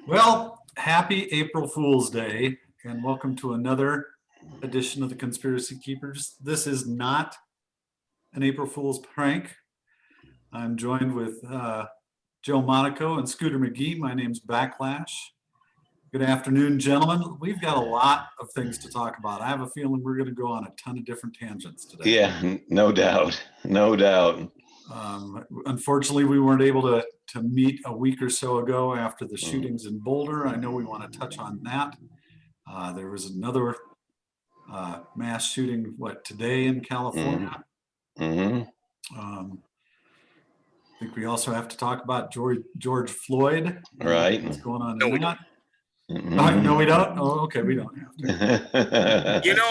Well, happy April Fool's Day, and welcome to another edition of the Conspiracy Keepers. This is not an April Fool's prank. I'm joined with Joe Monaco and Scooter McGee. My name's Backlash. Good afternoon, gentlemen. We've got a lot of things to talk about. I have a feeling we're going to go on a ton of different tangents today. Yeah, no doubt. No doubt. Unfortunately, we weren't able to meet a week or so ago after the shootings in Boulder. I know we want to touch on that. There was another mass shooting, today in California. Mm-hmm. I think we also have to talk about George Floyd. Right. What's going on No, in we that? Mm-hmm. No, we don't? Oh, okay, we don't have to. You know,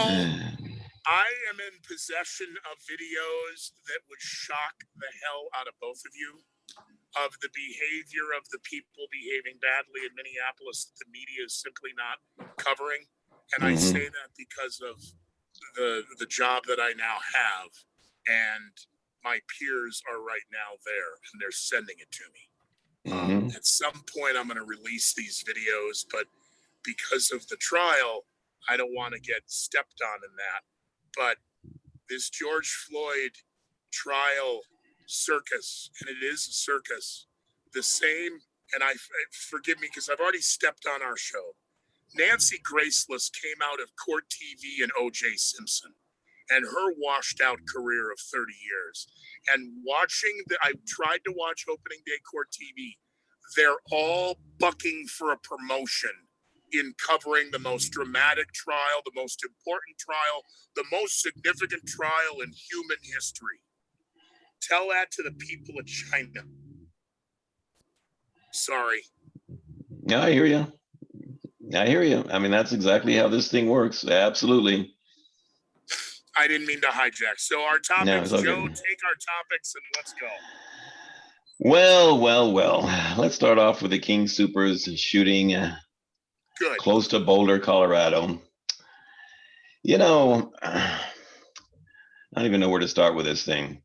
I am in possession of videos that would shock the hell out of both of you of the behavior of the people behaving badly in Minneapolis that the media is simply not covering. And I say that because of the job that I now have, and my peers are right now there and they're sending it to me. At some point I'm going to release these videos, but because of the trial, I don't want to get stepped on in that. But this George Floyd trial circus, and it is a circus, the same, and forgive me because I've already stepped on our show. Nancy Graceless came out of Court TV and O.J. Simpson and her washed out career of 30 years. And I tried to watch opening day Court TV. They're all bucking for a promotion in covering the most dramatic trial, the most important trial, the most significant trial in human history. Tell that to the people of China. Sorry. Yeah, I hear you. I mean, that's exactly how this thing works. Absolutely. I didn't mean to hijack. So our topics, No, Joe, take our topics and let's go. Well. Let's start off with the King Soopers shooting close to Boulder, Colorado. You know, I don't even know where to start with this thing.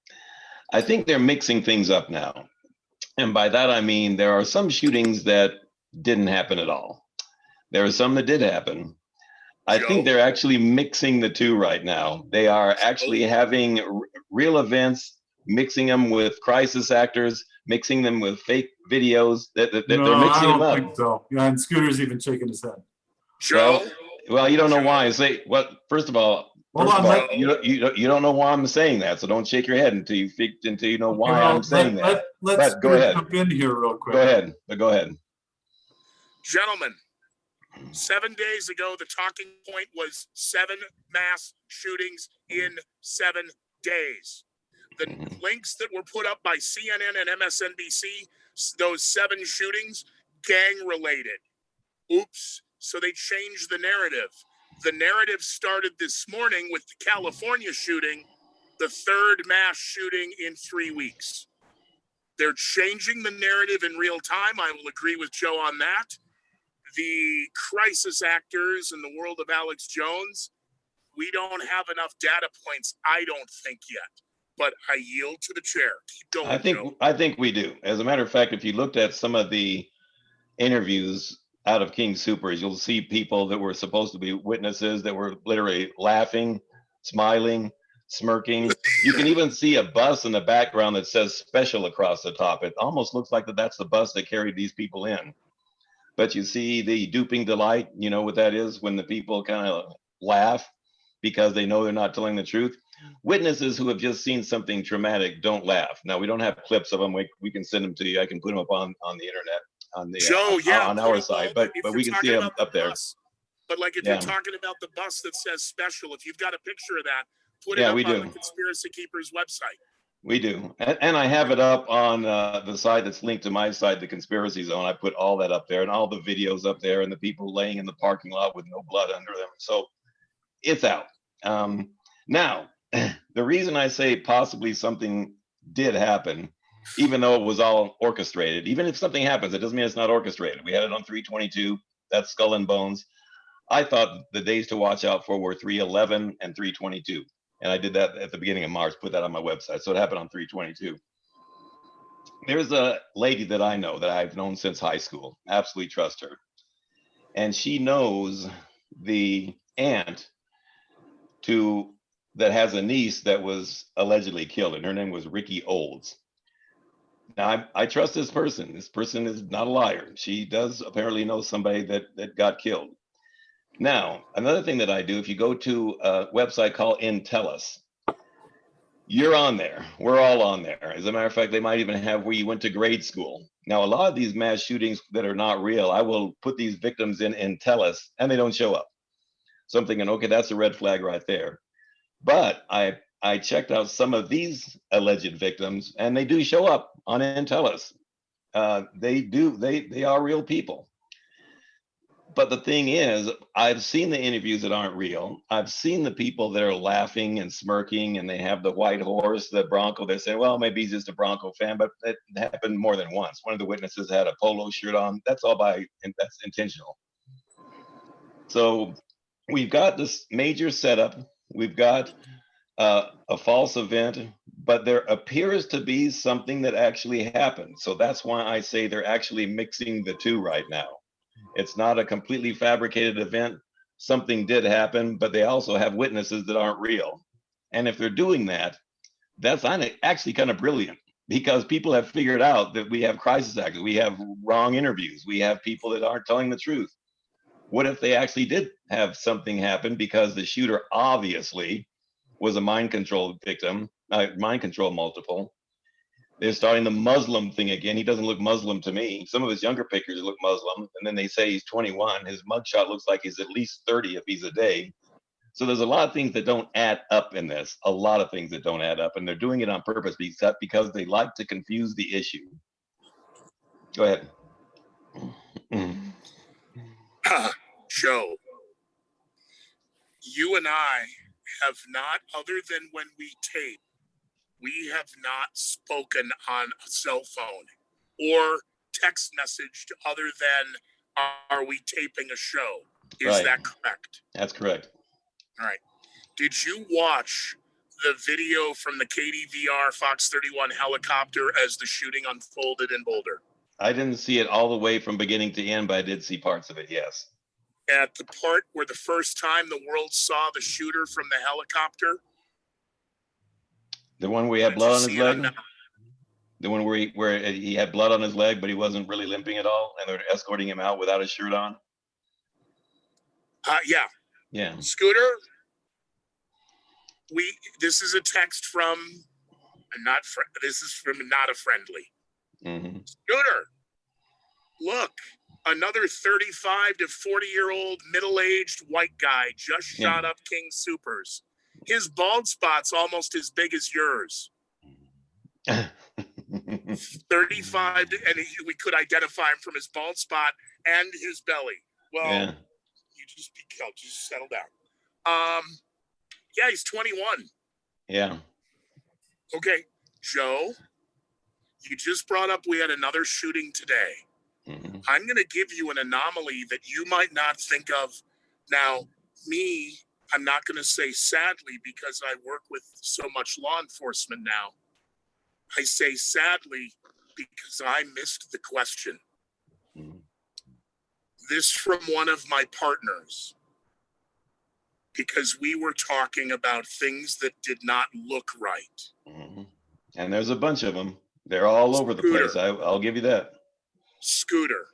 I think they're mixing things up now. And by that, I mean, there are some shootings that didn't happen at all. There are some that did happen. I think they're actually mixing the two right now. They are actually having real events, mixing them with crisis actors, mixing them with fake videos. They're mixing them up. I don't think so. Yeah, and Scooter's even shaking his head. Joe? Well, you don't know why. First of all, you don't know why I'm saying that, so don't shake your head until you know why I'm saying that. Let's go ahead. Jump in here real quick. Go ahead. Gentlemen, 7 days ago, the talking point was 7 mass shootings in 7 days. The links that were put up by CNN and MSNBC, those 7 shootings, gang related. Oops. So they changed the narrative. The narrative started this morning with the California shooting, the 3rd mass shooting in 3 weeks. They're changing the narrative in real time. I will agree with Joe on that. The crisis actors in the world of Alex Jones, we don't have enough data points, I don't think yet. But I yield to the chair. Keep going, Joe. I think we do. As a matter of fact, if you looked at some of the interviews out of King Soopers, you'll see people that were supposed to be witnesses that were literally laughing, smiling, smirking. You can even see a bus in the background that says special across the top. It almost looks like that's the bus that carried these people in. But you see the duping delight, you know what that is, when the people kind of laugh because they know they're not telling the truth. Witnesses who have just seen something traumatic don't laugh. Now, we don't have clips of them. We can send them to you. I can put them up on the internet. On the Joe, on our side, but we can see them up there. But like if you're talking about the bus that says special, if you've got a picture of that, put it up on the Conspiracy Keepers website. We do, and I have it up on the side that's linked to my site, the Conspiracy Zone. I put all that up there and all the videos up there, and the people laying in the parking lot with no blood under them. So it's out. Now, the reason I say possibly something did happen, even though it was all orchestrated, even if something happens, it doesn't mean it's not orchestrated. We had it on 322, that's Skull and Bones. I thought the days to watch out for were 311 and 322. And I did that at the beginning of March, put that on my website. So it happened on 322. There's a lady that I know that I've known since high school. Absolutely trust her. And she knows the aunt to that has a niece that was allegedly killed, and her name was Ricky Olds. Now, I trust this person. This person is not a liar. She does apparently know somebody that got killed. Now, another thing that I do, if you go to a website called Intellus, you're on there. We're all on there. As a matter of fact, they might even have where you went to grade school. Now, a lot of these mass shootings that are not real, I will put these victims in Intellus and they don't show up. So I'm thinking, okay, that's a red flag right there. But I checked out some of these alleged victims, and they do show up on Intellus. They are real people. But the thing is, I've seen the interviews that aren't real. I've seen the people that are laughing and smirking, and they have the white horse, the Bronco. They say, well, maybe he's just a Bronco fan, but it happened more than once. One of the witnesses had a polo shirt on. That's that's intentional. So we've got this major setup. We've got a false event, but there appears to be something that actually happened. So that's why I say they're actually mixing the two right now. It's not a completely fabricated event. Something did happen, but they also have witnesses that aren't real. And if they're doing that, that's actually kind of brilliant, because people have figured out that we have crisis actors, we have wrong interviews, we have people that aren't telling the truth. What if they actually did have something happen because the shooter obviously was a mind control victim, mind control multiple? They're starting the Muslim thing again. He doesn't look Muslim to me. Some of his younger pictures look Muslim, and then they say he's 21. His mugshot looks like he's at least 30 if he's a day. So there's a lot of things that don't add up in this. A lot of things that don't add up, and they're doing it on purpose because they like to confuse the issue. Go ahead. Joe, you and I have not, other than when we tape, we have not spoken on a cell phone or text messaged other than, are we taping a show? Is Right. that correct? That's correct. All right. Did you watch the video from the KDVR Fox 31 helicopter as the shooting unfolded in Boulder? I didn't see it all the way from beginning to end, but I did see parts of it, yes. At the part where the first time the world saw the shooter from the helicopter? The one where he had blood on his leg? The one where he had blood on his leg, but he wasn't really limping at all, and they're escorting him out without his shirt on? Yeah. Yeah. Scooter, this is a text from this is from not a friendly. Mm-hmm. Scooter, look, another 35 to 40-year-old middle-aged white guy just shot up King Soopers. His bald spot's almost as big as yours. 35, and we could identify him from his bald spot and his belly. Well, you just settle down. Yeah, he's 21. Yeah. Okay, Joe, you just brought up we had another shooting today. Mm-hmm. I'm going to give you an anomaly that you might not think of. Now, I'm not going to say sadly because I work with so much law enforcement now. I say sadly because I missed the question. Mm-hmm. This from one of my partners, because we were talking about things that did not look right. Mm-hmm. And there's a bunch of them. They're all over the place. I'll give you that. Scooter,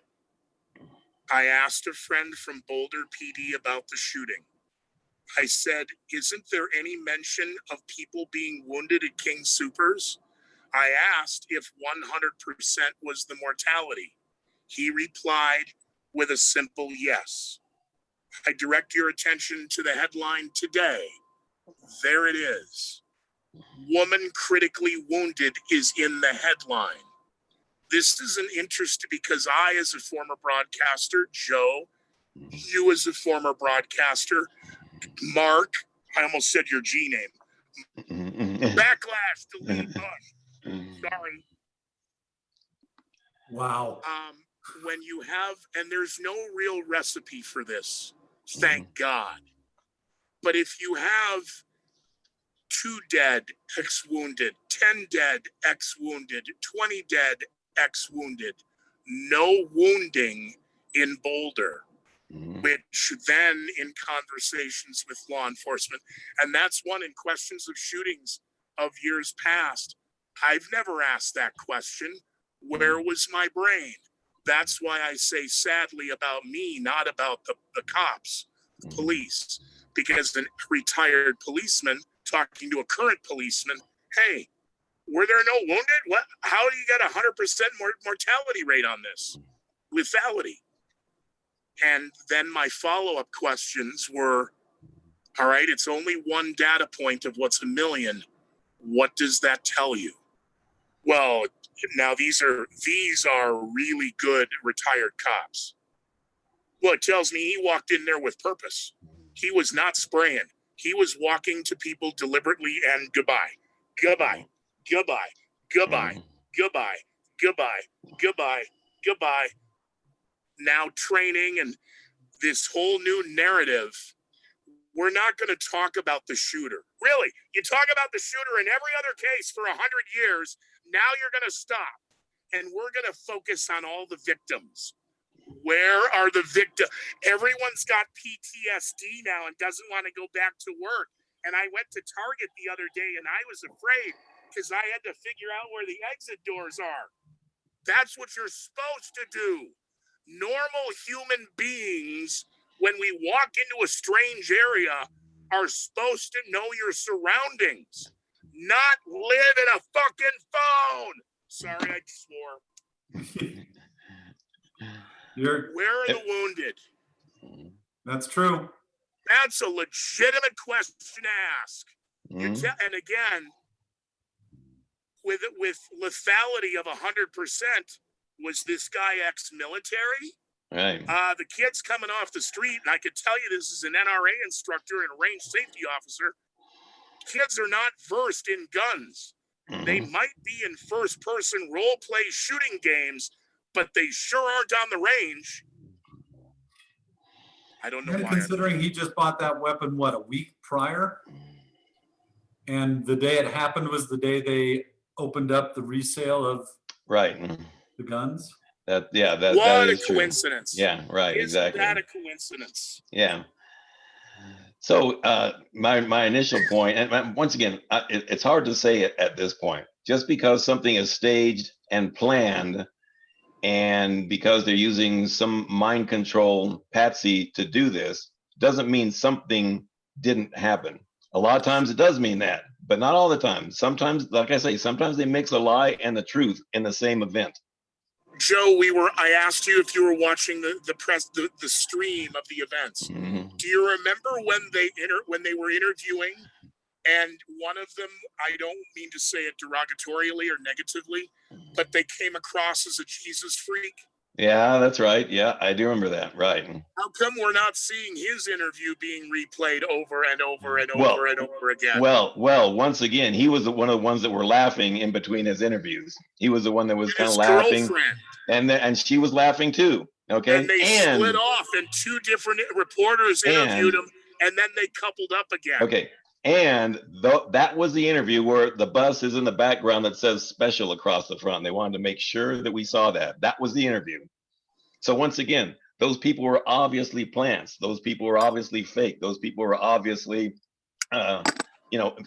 I asked a friend from Boulder PD about the shooting. I said, isn't there any mention of people being wounded at King Soopers? I asked if 100% was the mortality. He replied with a simple yes. I direct your attention to the headline today. There it is. Woman critically wounded is in the headline. This is an interest because I, as a former broadcaster, Joe, you as a former broadcaster, Mark, I almost said your G name. Backlash, delete us. Sorry. Wow. When you have, and there's no real recipe for this, thank God. But if you have 2 dead, X wounded, 10 dead, X wounded, 20 dead, X wounded. No wounding in Boulder, which then in conversations with law enforcement, and that's one in questions of shootings of years past. I've never asked that question. Where was my brain? That's why I say sadly about me, not about the cops, the police, because a retired policeman talking to a current policeman, hey, were there no wounded? What? How do you get 100% mortality rate on this? Lethality. And then my follow-up questions were, all right, it's only one data point of what's a million. What does that tell you? Well, now these are really good retired cops. Well, it tells me he walked in there with purpose. He was not spraying. He was walking to people deliberately and goodbye, goodbye, goodbye, goodbye, goodbye, goodbye, goodbye, goodbye. Now training and this whole new narrative. We're not going to talk about the shooter. Really, you talk about the shooter in every other case for 100 years. Now you're going to stop. And we're going to focus on all the victims. Where are the victims? Everyone's got PTSD now and doesn't want to go back to work. And I went to Target the other day and I was afraid because I had to figure out where the exit doors are. That's what you're supposed to do. Normal human beings, when we walk into a strange area, are supposed to know your surroundings, not live in a fucking phone. Sorry, I swore. Where are the wounded? That's true. That's a legitimate question to ask. And again, with lethality of 100%, was this guy ex-military? Right. The kid's coming off the street, and I could tell you this is an NRA instructor and a range safety officer. Kids are not versed in guns. They might be in first-person role-play shooting games, but they sure aren't on the range. I don't know And why. considering he just bought that weapon, what, a week prior? And the day it happened was the day they opened up the resale of the guns? That what is a coincidence. True. Yeah, right, exactly. Isn't that a coincidence? Yeah. So my initial point, and once again, it's hard to say it at this point. Just because something is staged and planned, and because they're using some mind control patsy to do this, doesn't mean something didn't happen. A lot of times it does mean that, but not all the time. Sometimes, like I say, sometimes they mix a lie and the truth in the same event. Joe, I asked you if you were watching the stream of the events. Do you remember when they were interviewing, and one of them, I don't mean to say it derogatorily or negatively, but they came across as a Jesus freak? Yeah, that's right. Yeah, I do remember that. Right. How come we're not seeing his interview being replayed over and over and over and over again? Well, once again, he was one of the ones that were laughing in between his interviews. He was the one that was kind of laughing. And she was laughing too. Okay. And they split off, and 2 different reporters interviewed him, and then they coupled up again. Okay. And that was the interview where the bus is in the background that says special across the front. They wanted to make sure that we saw that. That was the interview. So once again, those people were obviously plants. Those people were obviously fake. Those people were obviously,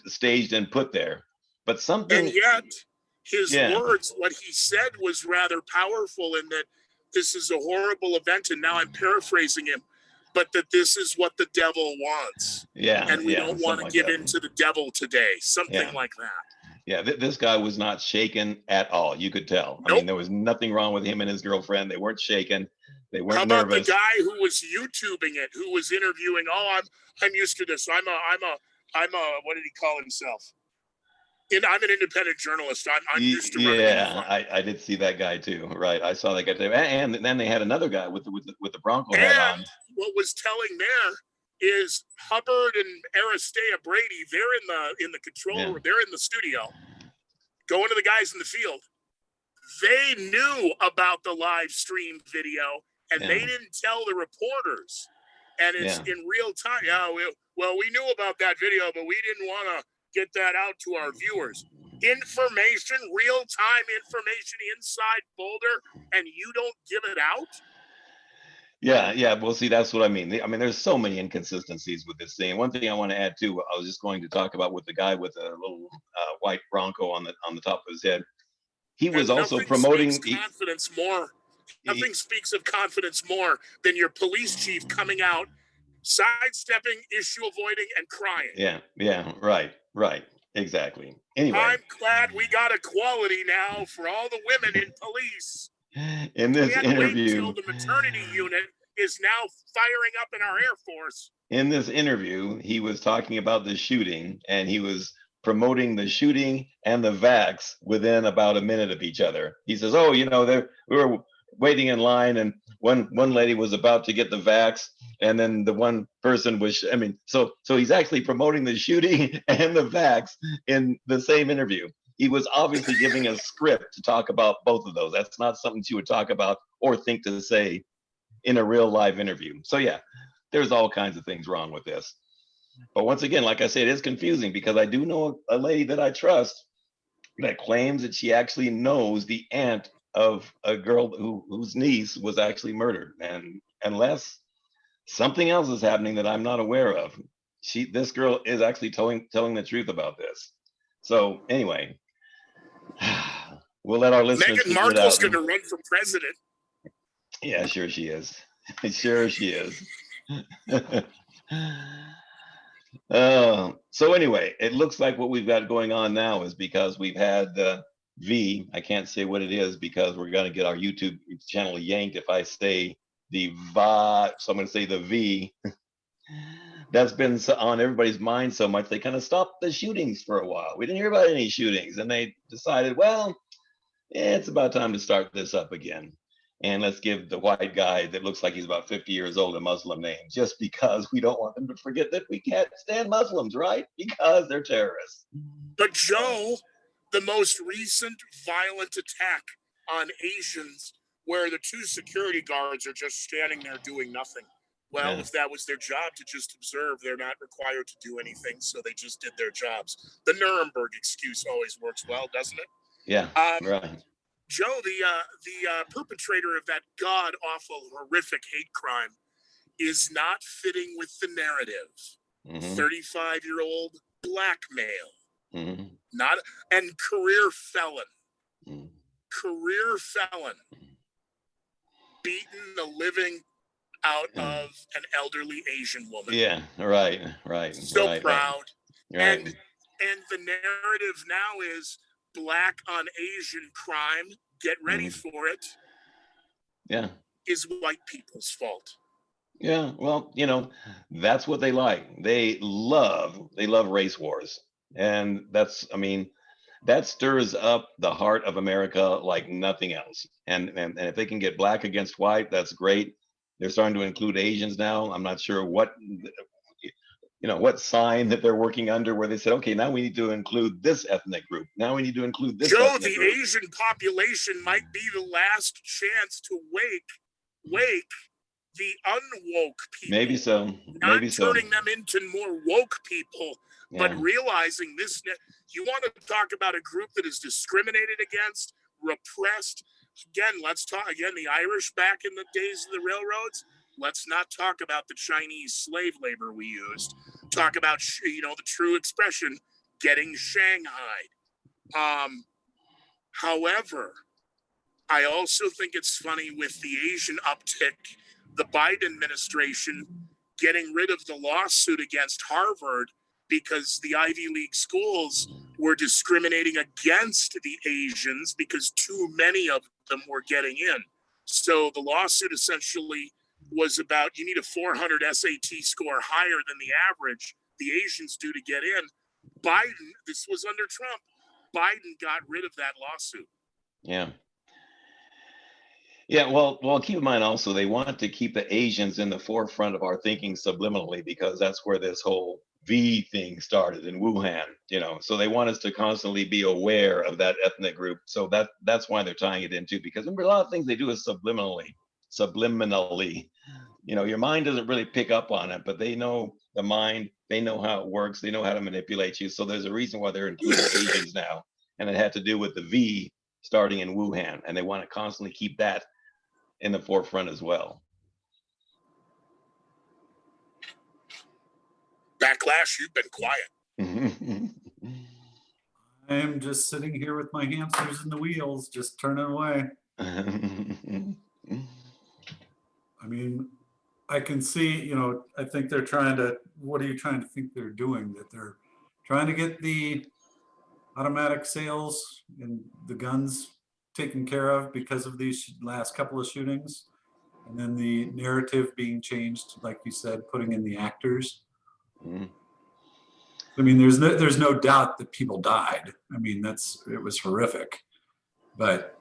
staged and put there. But something. And yet, his words, what he said was rather powerful in that this is a horrible event, and now I'm paraphrasing him, but that this is what the devil wants. Yeah. And we don't want to give in to the devil today. Something like that. Yeah, this guy was not shaken at all. You could tell. Nope. I mean, there was nothing wrong with him and his girlfriend. They weren't shaken. They weren't nervous. How about the guy who was YouTubing it, who was interviewing? Oh, I'm used to this. I'm a what did he call himself? I'm an independent journalist. I'm used to running. Yeah, I did see that guy too. Right, I saw that guy too. And then they had another guy with the Bronco hat on. What was telling there is Hubbard and Aristea Brady. They're in the control room. They're in the studio, going to the guys in the field. They knew about the live stream video, and they didn't tell the reporters. And it's in real time. Yeah, we knew about that video, but we didn't want to get that out to our viewers. Information, real-time information inside Boulder, and you don't give it out? Yeah. Well, see, that's what I mean. I mean, there's so many inconsistencies with this thing. One thing I want to add too, I was just going to talk about with the guy with a little white Bronco on the top of his head. He was And also nothing promoting. speaks confidence more. Nothing speaks of confidence more than your police chief coming out, sidestepping, issue avoiding, and crying. Yeah. Right. Exactly. Anyway, I'm glad we got equality now for all the women in police. in this Can't interview, wait till the maternity unit is now firing up in our Air Force. in this interview, he was talking about the shooting, and he was promoting the shooting and the vax within about a minute of each other. He says, "Oh, we were waiting in line, and one lady was about to get the vax, and then the one person was. I mean, so he's actually promoting the shooting and the vax in the same interview. He was obviously giving a script to talk about both of those. That's not something you would talk about or think to say in a real live interview. So yeah, there's all kinds of things wrong with this. But once again, like I said, it is confusing because I do know a lady that I trust that claims that she actually knows the aunt of a girl whose niece was actually murdered. And unless something else is happening that I'm not aware of, this girl is actually telling the truth about this. So anyway, we'll let our listeners Meghan figure it Markle's out. going to run for president. Yeah, sure she is. Sure she is. So anyway, it looks like what we've got going on now is because we've had I can't say what it is because we're going to get our YouTube channel yanked if I say the VA, so I'm going to say the V. That's been on everybody's mind so much, they kind of stopped the shootings for a while. We didn't hear about any shootings, and they decided, well, it's about time to start this up again. And let's give the white guy that looks like he's about 50 years old a Muslim name, just because we don't want them to forget that we can't stand Muslims, right? Because they're terrorists. But Joe, the most recent violent attack on Asians where the two security guards are just standing there doing nothing. Well, Yeah. if that was their job to just observe, they're not required to do anything, so they just did their jobs. The Nuremberg excuse always works well, doesn't it? Yeah, right. Joe, the perpetrator of that god-awful, horrific hate crime is not fitting with the narrative. 35-year-old black male, not and career felon, beaten the living out of an elderly Asian woman. Yeah, right. So proud. Right. And the narrative now is black on Asian crime, get ready for it. Yeah. Is white people's fault. Yeah, well, that's what they like. They love race wars. And that stirs up the heart of America like nothing else. And if they can get black against white, that's great. They're starting to include Asians now. I'm not sure what sign that they're working under where they said, okay, now we need to include this ethnic group. Now we need to include this Joe, ethnic the group. Asian population might be the last chance to wake the unwoke people. Maybe so. Not turning them into more woke people, but realizing this. You want to talk about a group that is discriminated against, repressed. Again, let's talk again. The Irish back in the days of the railroads. Let's not talk about the Chinese slave labor we used. Talk about the true expression, getting shanghaied. However, I also think it's funny with the Asian uptick, the Biden administration getting rid of the lawsuit against Harvard because the Ivy League schools were discriminating against the Asians because too many of them were getting in. So the lawsuit essentially was about you need a 400 SAT score higher than the average the Asians do to get in. Biden, this was under Trump, Biden got rid of that lawsuit. Yeah. Yeah, well, keep in mind also they want to keep the Asians in the forefront of our thinking subliminally because that's where this whole V thing started in Wuhan, So they want us to constantly be aware of that ethnic group. So that's why they're tying it into because remember a lot of things they do is subliminally. your mind doesn't really pick up on it, but they know the mind, they know how it works, they know how to manipulate you. So there's a reason why they're including Asians now. And it had to do with the V starting in Wuhan. And they want to constantly keep that in the forefront as well. Backlash, you've been quiet. I am just sitting here with my hamsters in the wheels, just turning away. I mean, I can see, I think they're trying to, what are you trying to think they're doing? That they're trying to get the automatic sales and the guns taken care of because of these last couple of shootings. And then the narrative being changed, like you said, putting in the actors. I mean, there's no doubt that people died. I mean, it was horrific, but.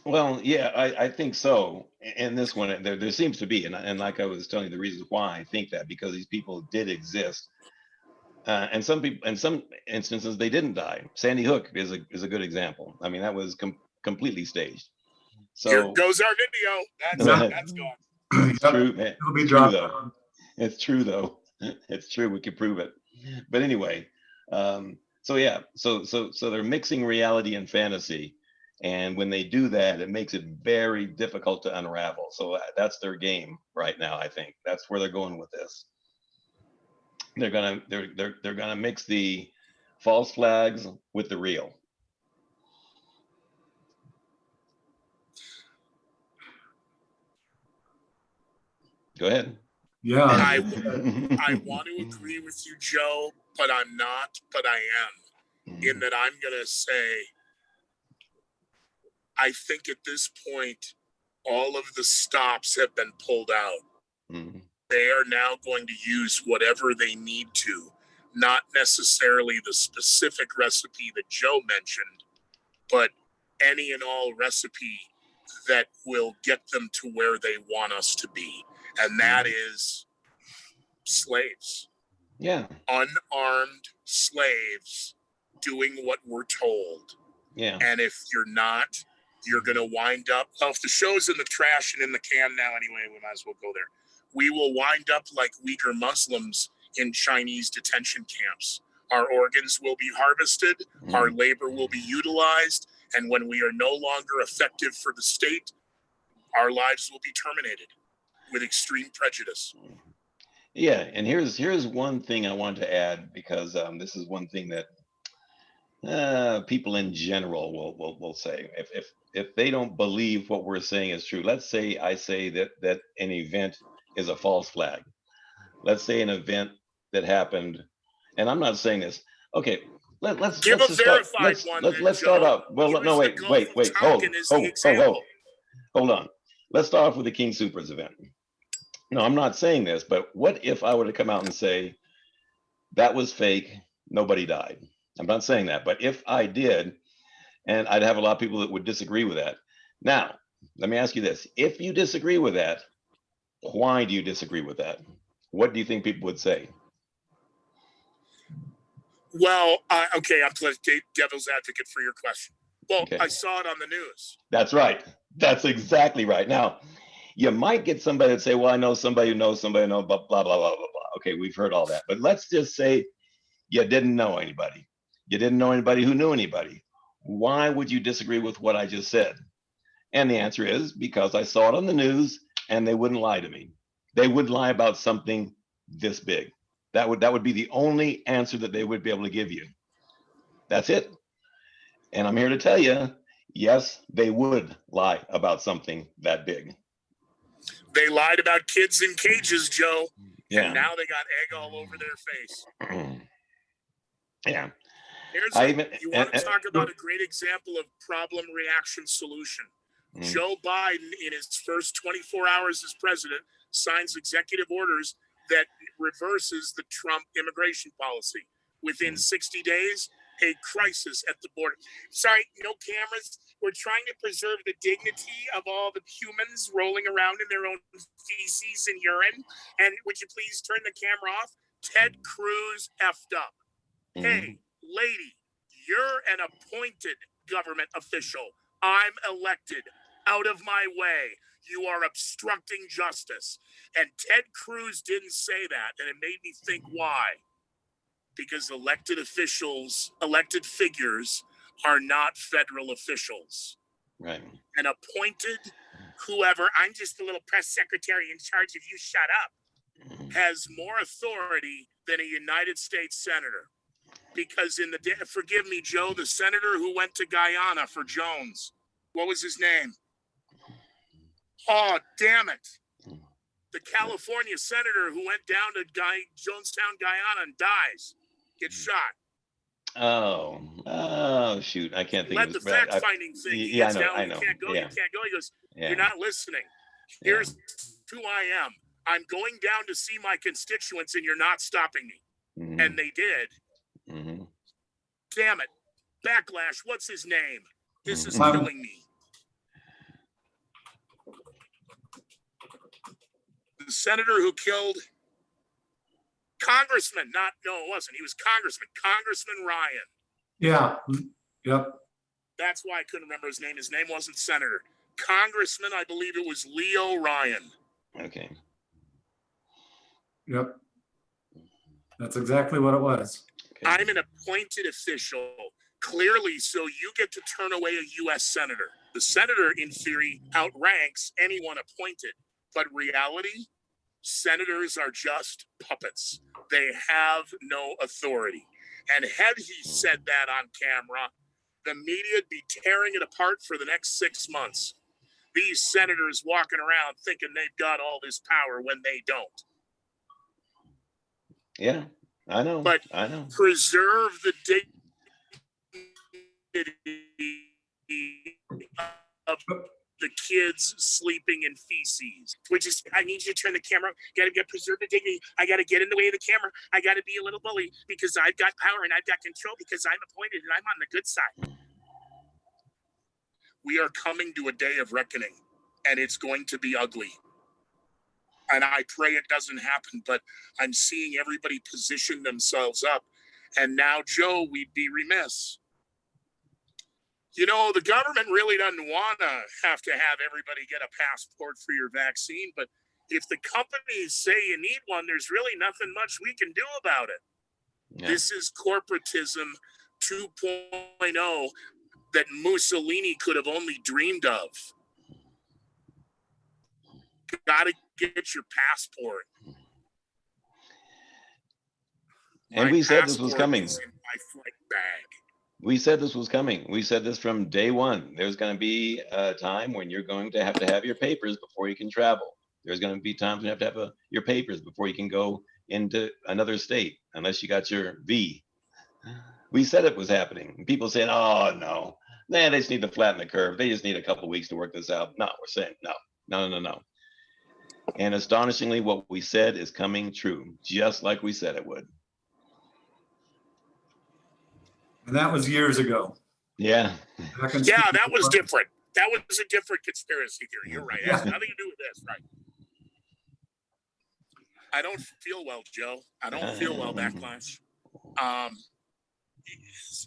Well, yeah, I think so. In this one, there seems to be, and like I was telling you, the reasons why I think that, because these people did exist, and some people, in some instances, they didn't die. Sandy Hook is a good example. I mean, that was completely staged. So here goes our video. That's gone. It's true, man. It'll be It's true dropped. though. It's true though. It's true. We can prove it. But anyway, so yeah, so they're mixing reality and fantasy, and when they do that, it makes it very difficult to unravel. So that's their game right now. I think that's where they're going with this. They're gonna mix the false flags with the real. Go ahead. Yeah. I want to agree with you, Joe, but I'm not, but I am. In that I'm going to say, I think at this point, all of the stops have been pulled out. They are now going to use whatever they need to, not necessarily the specific recipe that Joe mentioned, but any and all recipe that will get them to where they want us to be. And that is slaves. Yeah. Unarmed slaves doing what we're told. Yeah. And if you're not, you're going to wind up, well, if the show's in the trash and in the can now anyway, we might as well go there. We will wind up like Uyghur Muslims in Chinese detention camps. Our organs will be harvested, our labor will be utilized, and when we are no longer effective for the state, our lives will be terminated with extreme prejudice. Yeah, and here's one thing I want to add, because this is one thing that people in general will say. If they don't believe what we're saying is true, let's say I say that an event is a false flag. Let's say an event that happened, and I'm not saying this. Okay, let's give let's a just start. verified one. Let's start off. Well, no, wait, hold on. Let's start off with the King Soopers event. No, I'm not saying this, but what if I were to come out and say that was fake, nobody died? I'm not saying that, but if I did, and I'd have a lot of people that would disagree with that. Now, let me ask you this. If you disagree with that, why do you disagree with that? What do you think people would say? Well, okay, I'm playing devil's advocate for your question. Well, Okay. I saw it on the news. That's right. That's exactly right. Now, you might get somebody that say, well, I know somebody who knows somebody who knows, blah, blah, blah, blah, blah, blah. Okay, we've heard all that. But let's just say you didn't know anybody. You didn't know anybody who knew anybody. Why would you disagree with what I just said? And the answer is because I saw it on the news and they wouldn't lie to me. They would lie about something this big. That would be the only answer that they would be able to give you. That's it. And I'm here to tell you, yes, they would lie about something that big. They lied about kids in cages, Joe. Yeah. And now they got egg all over their face. Yeah. You want to talk about a great example of problem, reaction, solution. Joe Biden, in his first 24 hours as president, signs executive orders that reverses the Trump immigration policy. Within 60 days, a crisis at the border. Sorry, no cameras. We're trying to preserve the dignity of all the humans rolling around in their own feces and urine. And would you please turn the camera off? Ted Cruz effed up. Hey, lady, you're an appointed government official. I'm elected. Out of my way. You are obstructing justice. And Ted Cruz didn't say that, and it made me think why. Because elected figures are not federal officials. Right. An appointed whoever, I'm just a little press secretary in charge of you shut up, has more authority than a United States senator. Because forgive me, Joe, the senator who went to Guyana for Jones, what was his name? Oh, damn it. The California senator who went down to Jonestown, Guyana and dies, gets shot. Oh, shoot. I can't think Led of the his fact-finding thing. He gets down, you can't go, you can't go. He goes, you're not listening. Here's who I am. I'm going down to see my constituents and you're not stopping me. Mm-hmm. And they did. Mm-hmm. Damn it. Backlash, what's his name? This is killing me. The senator who killed Congressman, it wasn't. He was Congressman Ryan. Yeah. Yep. That's why I couldn't remember his name. His name wasn't Senator. Congressman, I believe it was Leo Ryan. Okay. Yep. That's exactly what it was. Okay. I'm an appointed official, clearly, so you get to turn away a U.S. senator. The senator, in theory, outranks anyone appointed. But reality, senators are just puppets. They have no authority. And had he said that on camera, the media'd be tearing it apart for the next 6 months. These senators walking around thinking they've got all this power when they don't. Yeah, I know. But I know. Preserve the dignity of the kids sleeping in feces, which is, I need you to turn the camera, gotta get preserve the dignity. I gotta get in the way of the camera. I gotta be a little bully because I've got power and I've got control because I'm appointed and I'm on the good side. We are coming to a day of reckoning and it's going to be ugly. And I pray it doesn't happen, but I'm seeing everybody position themselves up. And now, Joe, we'd be remiss. You know, the government really doesn't want to have everybody get a passport for your vaccine, but if the companies say you need one, there's really nothing much we can do about it. Yeah. This is corporatism 2.0 that Mussolini could have only dreamed of. Gotta get your passport. And we said this was coming. In my flight bag. We said this was coming. We said this from day one. There's going to be a time when you're going to have your papers before you can travel. There's going to be times when you have your papers before you can go into another state, unless you got your V. We said it was happening. People saying, oh, no. Nah, they just need to flatten the curve. They just need a couple of weeks to work this out. No, we're saying no. And astonishingly, what we said is coming true, just like we said it would. And that was years ago. Yeah. Yeah, that was different. That was a different conspiracy theory. You're right. It has nothing to do with this, right? I don't feel well, Joe. I don't feel well, Backlash.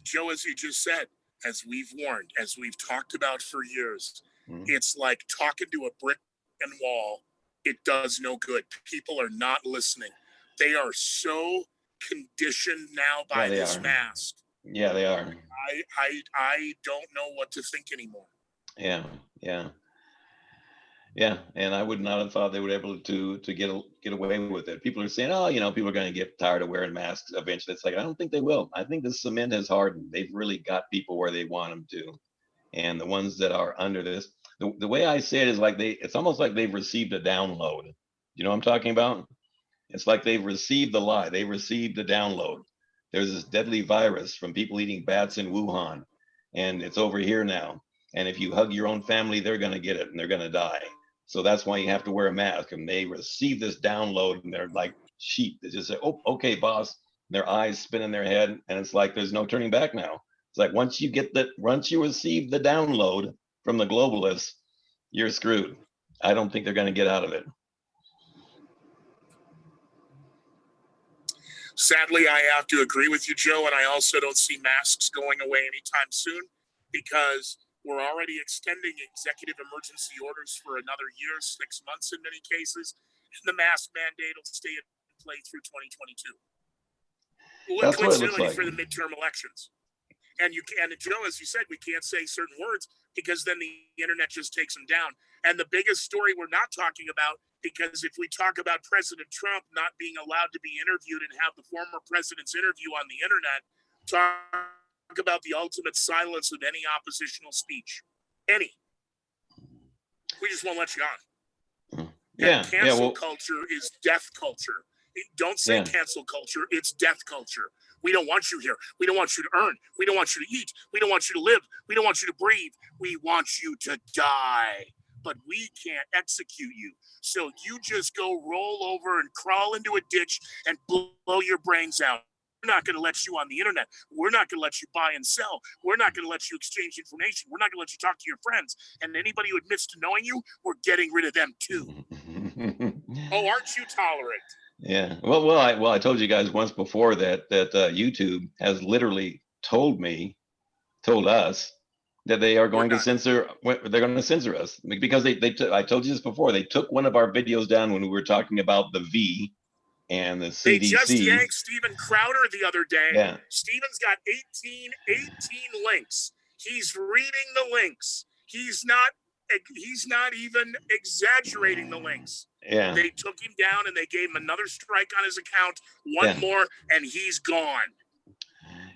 Joe, as you just said, as we've warned, as we've talked about for years, it's like talking to a brick and wall. It does no good. People are not listening. They are so conditioned now by this mask. Yeah, they are. I don't know what to think anymore. Yeah. And I would not have thought they would be able to get away with it. People are saying, oh, people are going to get tired of wearing masks eventually. It's like, I don't think they will. I think the cement has hardened. They've really got people where they want them to. And the ones that are under this, the way I say it is like it's almost like they've received a download. You know what I'm talking about? It's like they've received the lie. They received the download. There's this deadly virus from people eating bats in Wuhan, and it's over here now. And if you hug your own family, they're going to get it and they're going to die. So that's why you have to wear a mask. And they receive this download and they're like sheep. They just say, oh, okay, boss. Their eyes spin in their head. And it's like, there's no turning back now. It's like, once you receive the download from the globalists, you're screwed. I don't think they're going to get out of it. Sadly, I have to agree with you, Joe, and I also don't see masks going away anytime soon because We're already extending executive emergency orders for another year, 6 months in many cases, and the mask mandate will stay in play through 2022. Well, That's what it looks coincidentally like. for the midterm elections. And you can, and Joe, as you said, we can't say certain words because then the internet just takes them down. And the biggest story we're not talking about, because if we talk about President Trump not being allowed to be interviewed and have the former president's interview on the internet, talk about the ultimate silence of any oppositional speech. Any. We just won't let you on. Yeah. And cancel culture is death culture. Don't say cancel culture, it's death culture. We don't want you here. We don't want you to earn. We don't want you to eat. We don't want you to live. We don't want you to breathe. We want you to die. But we can't execute you. So you just go roll over and crawl into a ditch and blow your brains out. We're not going to let you on the internet. We're not going to let you buy and sell. We're not going to let you exchange information. We're not going to let you talk to your friends. And anybody who admits to knowing you, we're getting rid of them too. Oh, aren't you tolerant? Yeah. Well, I told you guys once before that YouTube has literally told us that they are going to censor. They're going to censor us because I told you this before. They took one of our videos down when we were talking about the V and the CDC. They just yanked Steven Crowder the other day. Yeah. Steven's got 18 links. He's reading the links. He's not even exaggerating the links. Yeah. They took him down and they gave him another strike on his account, one more, and he's gone.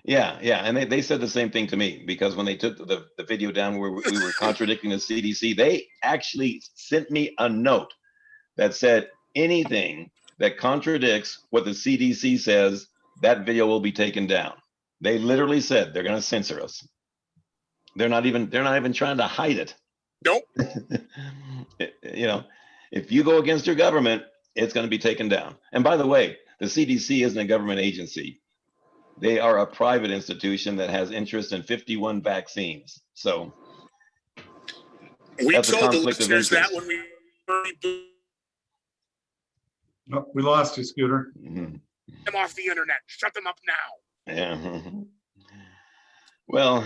Yeah, and they said the same thing to me because when they took the video down where we were contradicting the CDC, they actually sent me a note that said anything that contradicts what the CDC says, that video will be taken down. They literally said they're going to censor us. They're not even trying to hide it. Nope. If you go against your government, it's going to be taken down. And by the way, the CDC isn't a government agency. They are a private institution that has interest in 51 vaccines. So we that's told a conflict the of listeners interest. that when We lost you, Scooter. them off the internet. Shut them up now. Yeah. Well,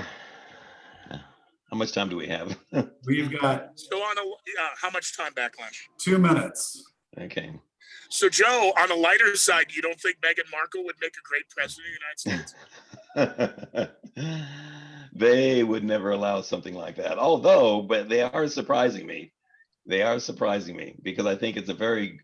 how much time do we have? We've got So on how much time, Backlash? 2 minutes. Okay. So Joe, on a lighter side, you don't think Meghan Markle would make a great president of the United States? They would never allow something like that. Although, but they are surprising me. They are surprising me because I think it's a very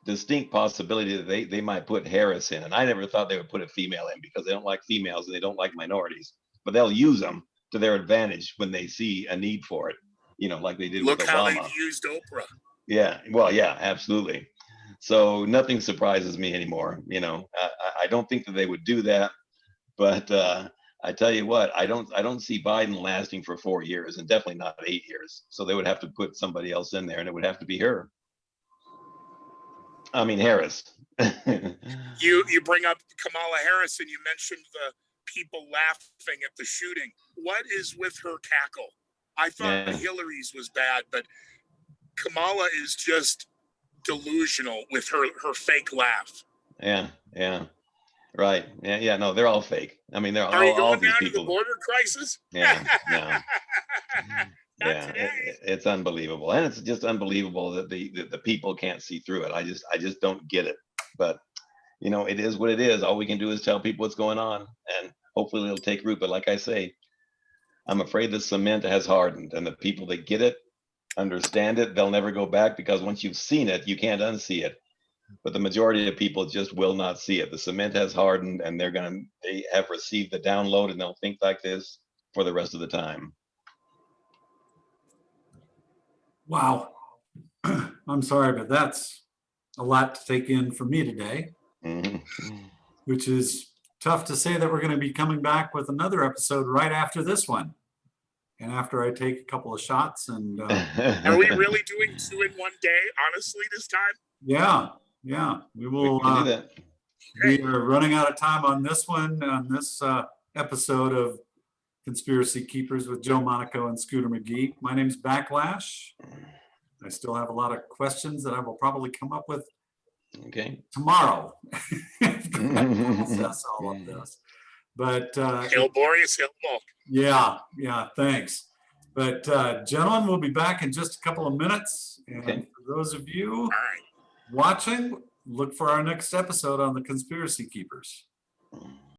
distinct possibility that they might put Harris in. And I never thought they would put a female in because they don't like females and they don't like minorities. But they'll use them to their advantage when they see a need for it. Like they did with Obama. Look how they've used Oprah. Yeah, well, yeah, absolutely. So nothing surprises me anymore. I don't think that they would do that, but I tell you what, I don't see Biden lasting for 4 years, and definitely not 8 years. So they would have to put somebody else in there, and it would have to be her. I mean Harris. You bring up Kamala Harris, and you mentioned the people laughing at the shooting. What is with her cackle? I thought Hillary's was bad, but Kamala is just delusional with her fake laugh. Yeah. Right. Yeah. No, they're all fake. I mean, Are you going down to the border crisis? Yeah. Not today. It's unbelievable, and it's just unbelievable that the people can't see through it. I just don't get it. But it is what it is. All we can do is tell people what's going on, and hopefully it'll take root. But like I say, I'm afraid the cement has hardened, and the people that get it understand it. They'll never go back because once you've seen it, you can't unsee it. But the majority of people just will not see it. The cement has hardened, and they have received the download, and they'll think like this for the rest of the time. Wow. I'm sorry, but that's a lot to take in for me today, which is tough to say that we're going to be coming back with another episode right after this one. And after I take a couple of shots and are we really doing 2 in 1 day, honestly, this time? Yeah. We will We can do that. We are running out of time on this one, on this episode of Conspiracy Keepers with Joe Monaco and Scooter McGee. My name's Backlash. I still have a lot of questions that I will probably come up with tomorrow. Process all of this. But Hail Boreas, hail Bulk. yeah, thanks. But gentlemen, we'll be back in just a couple of minutes. And Okay. for those of you All right. watching, look for our next episode on the Conspiracy Keepers.